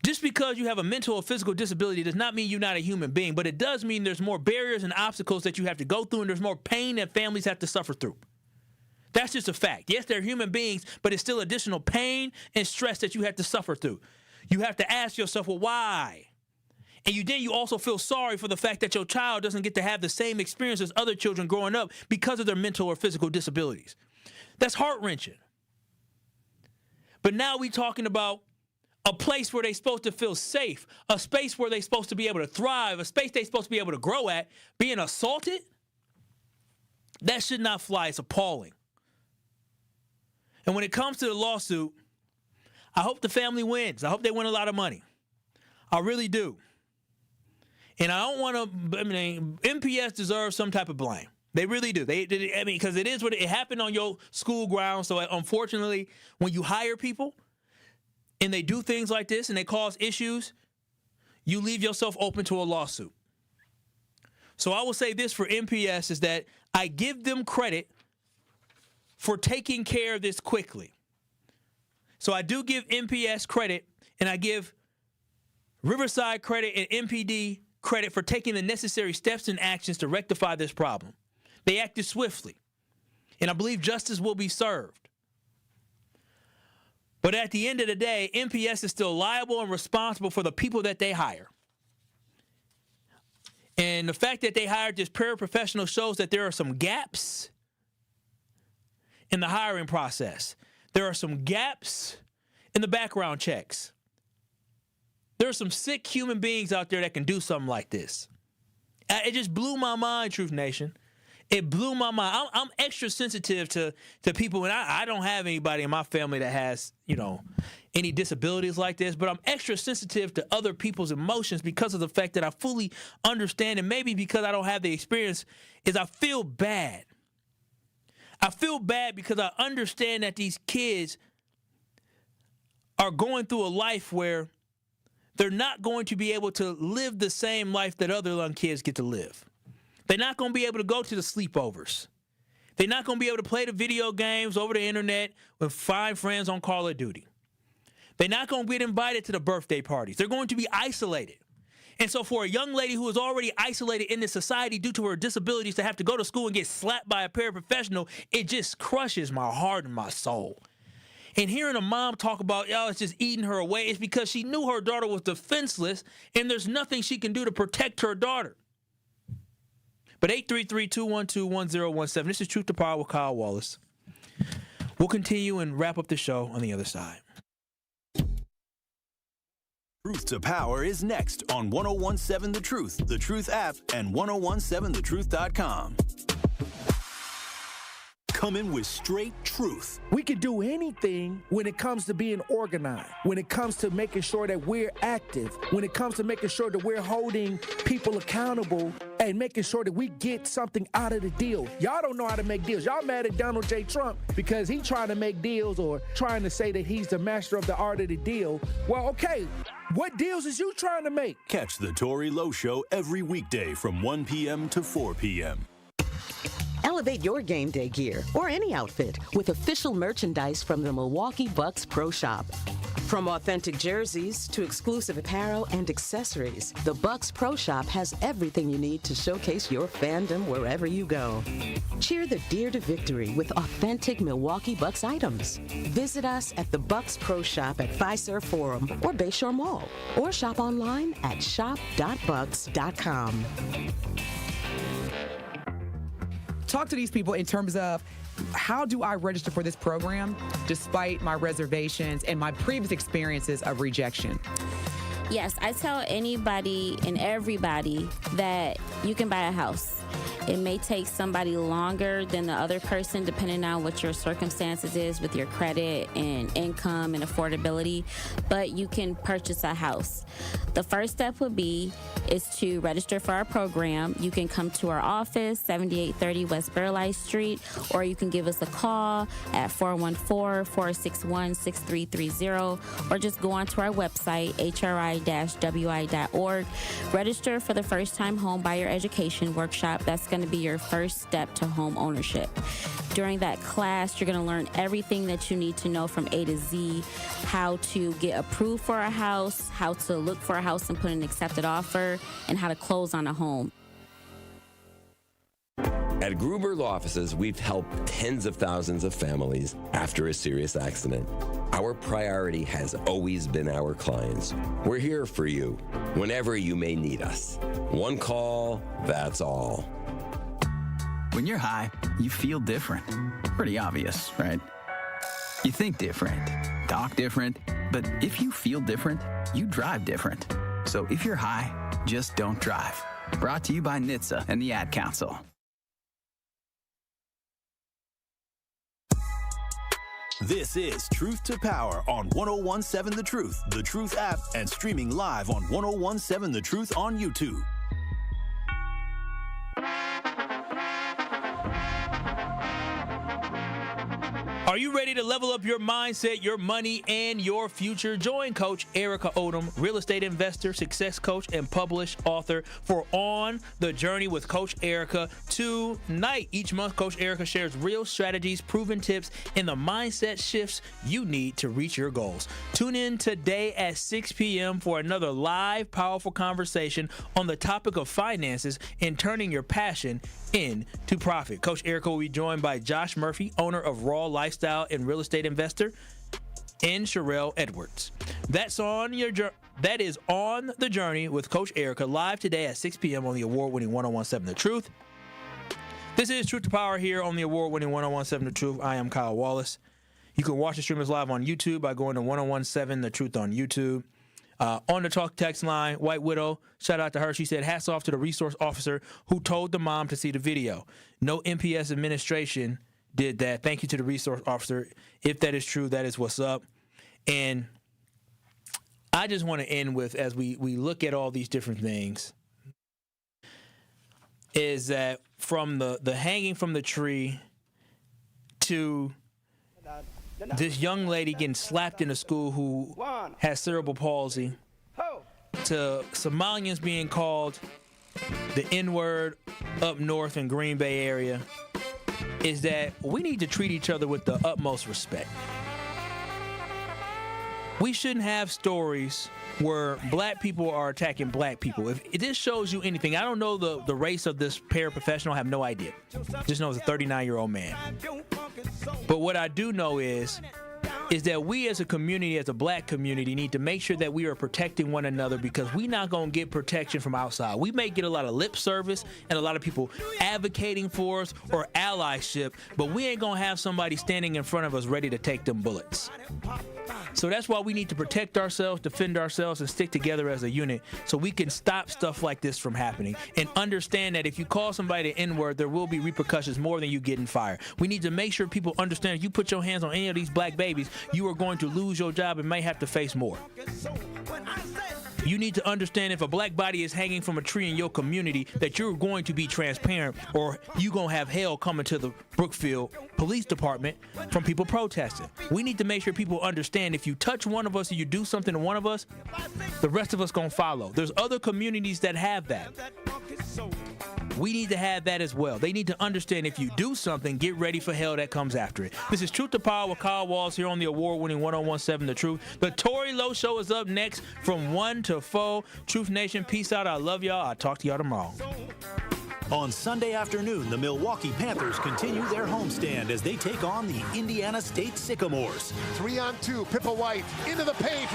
Just because you have a mental or physical disability does not mean you're not a human being, but it does mean there's more barriers and obstacles that you have to go through, and there's more pain that families have to suffer through. That's just a fact. Yes, they're human beings, but it's still additional pain and stress that you have to suffer through. You have to ask yourself, well, why? And you also feel sorry for the fact that your child doesn't get to have the same experience as other children growing up because of their mental or physical disabilities. That's heart-wrenching. But now we're talking about a place where they're supposed to feel safe, a space where they're supposed to be able to thrive, a space they're supposed to be able to grow at, being assaulted? That should not fly. It's appalling. And when it comes to the lawsuit, I hope the family wins. I hope they win a lot of money. I really do. And I don't want to, MPS deserves some type of blame. They really do. Because it is what it happened on your school grounds. So unfortunately, when you hire people and they do things like this and they cause issues, you leave yourself open to a lawsuit. So I will say this for MPS is that I give them credit for taking care of this quickly. So I do give MPS credit, and I give Riverside credit and MPD credit for taking the necessary steps and actions to rectify this problem. They acted swiftly, and I believe justice will be served. But at the end of the day, MPS is still liable and responsible for the people that they hire. And the fact that they hired this paraprofessional shows that there are some gaps in the hiring process. There are some gaps in the background checks. There are some sick human beings out there that can do something like this. It just blew my mind, Truth Nation. It blew my mind. I'm extra sensitive to people, and I don't have anybody in my family that has, any disabilities like this, but I'm extra sensitive to other people's emotions because of the fact that I fully understand, and maybe because I don't have the experience, is I feel bad. I feel bad because I understand that these kids are going through a life where they're not going to be able to live the same life that other young kids get to live. They're not going to be able to go to the sleepovers. They're not going to be able to play the video games over the internet with fine friends on Call of Duty. They're not going to get invited to the birthday parties. They're going to be isolated. And so for a young lady who is already isolated in this society due to her disabilities to have to go to school and get slapped by a paraprofessional, it just crushes my heart and my soul. And hearing a mom talk about, it's just eating her away, it's because she knew her daughter was defenseless and there's nothing she can do to protect her daughter. But 833-212-1017, this is Truth to Power with Kyle Wallace. We'll continue and wrap up the show on the other side. Truth to Power is next on 1017 The Truth, The Truth app, and 1017thetruth.com. Coming with straight truth. We can do anything when it comes to being organized, when it comes to making sure that we're active, when it comes to making sure that we're holding people accountable and making sure that we get something out of the deal. Y'all don't know how to make deals. Y'all mad at Donald J. Trump because he's trying to make deals or trying to say that he's the master of the art of the deal. Well, okay, what deals is you trying to make? Catch the Tory Lowe Show every weekday from 1 p.m. to 4 p.m. Elevate your game day gear or any outfit with official merchandise from the Milwaukee Bucks Pro Shop. From authentic jerseys to exclusive apparel and accessories, the Bucks Pro Shop has everything you need to showcase your fandom wherever you go. Cheer the deer to victory with authentic Milwaukee Bucks items. Visit us at the Bucks Pro Shop at Fiserv Forum or Bayshore Mall, or shop online at shop.bucks.com. Talk to these people in terms of how do I register for this program despite my reservations and my previous experiences of rejection? Yes, I tell anybody and everybody that you can buy a house. It may take somebody longer than the other person depending on what your circumstances is with your credit and income and affordability, but you can purchase a house. The first step would be is to register for our program. You can come to our office, 7830 West Burleigh Street, or you can give us a call at 414-461-6330, or just go onto our website, hri-wi.org. Register for the first time home buyer education workshop. That's going to be your first step to home ownership. During that class, you're going to learn everything that you need to know from A to Z, how to get approved for a house, how to look for a house and put an accepted offer, and how to close on a home. At Gruber's offices, we've helped tens of thousands of families after a serious accident. Our priority has always been our clients. We're here for you whenever you may need us. One call, that's all. When you're high, you feel different. Pretty obvious, right? You think different, talk different, but if you feel different, you drive different. So if you're high, just don't drive. Brought to you by NHTSA and the Ad Council. This is Truth to Power on 1017 The Truth app, and streaming live on 1017 The Truth on YouTube. Are you ready to level up your mindset, your money, and your future? Join Coach Erica Odom, real estate investor, success coach, and published author for On the Journey with Coach Erica tonight. Each month, Coach Erica shares real strategies, proven tips, and the mindset shifts you need to reach your goals. Tune in today at 6 p.m. for another live, powerful conversation on the topic of finances and turning your passion into profit. Coach Erica will be joined by Josh Murphy, owner of Raw Lifestyle and real estate investor, and Sherelle Edwards. That is On the Journey with Coach Erica, live today at 6 p.m. on the award-winning 1017 The Truth. This is Truth to Power here on the award-winning 1017 The Truth. I am Kyle Wallace. You can watch the stream live on YouTube by going to 1017 The Truth on YouTube. On the talk text line, White Widow, shout out to her. She said, hats off to the resource officer who told the mom to see the video. No MPS administration did that. Thank you to the resource officer. If that is true, that is what's up. And I just want to end with, as we look at all these different things, is that from the hanging from the tree to this young lady getting slapped in a school who has cerebral palsy, to Somalians being called the N-word up north in Green Bay area, is that we need to treat each other with the utmost respect. We shouldn't have stories where black people are attacking black people. If this shows you anything, I don't know the race of this paraprofessional, I have no idea. Just know it's a 39-year-old man. But what I do know is that we as a community, as a black community, need to make sure that we are protecting one another, because we're not going to get protection from outside. We may get a lot of lip service and a lot of people advocating for us or allyship, but we ain't going to have somebody standing in front of us ready to take them bullets. So that's why we need to protect ourselves, defend ourselves, and stick together as a unit so we can stop stuff like this from happening, and understand that if you call somebody the N-word, there will be repercussions more than you getting fired. We need to make sure people understand if you put your hands on any of these black babies, you are going to lose your job and may have to face more. You need to understand if a black body is hanging from a tree in your community, that you're going to be transparent, or you're going to have hell coming to the Brookfield Police Department from people protesting. We need to make sure people understand if you touch one of us or you do something to one of us, the rest of us going to follow. There's other communities that have that. We need to have that as well. They need to understand if you do something, get ready for hell that comes after it. This is Truth to Power with Kyle Walls here on the award-winning 1017 The Truth. The Tory Lowe Show is up next from 1 to 4. Truth Nation, peace out. I love y'all. I'll talk to y'all tomorrow. On Sunday afternoon, the Milwaukee Panthers continue their homestand as they take on the Indiana State Sycamores. 3-on-2, Pippa White into the paint.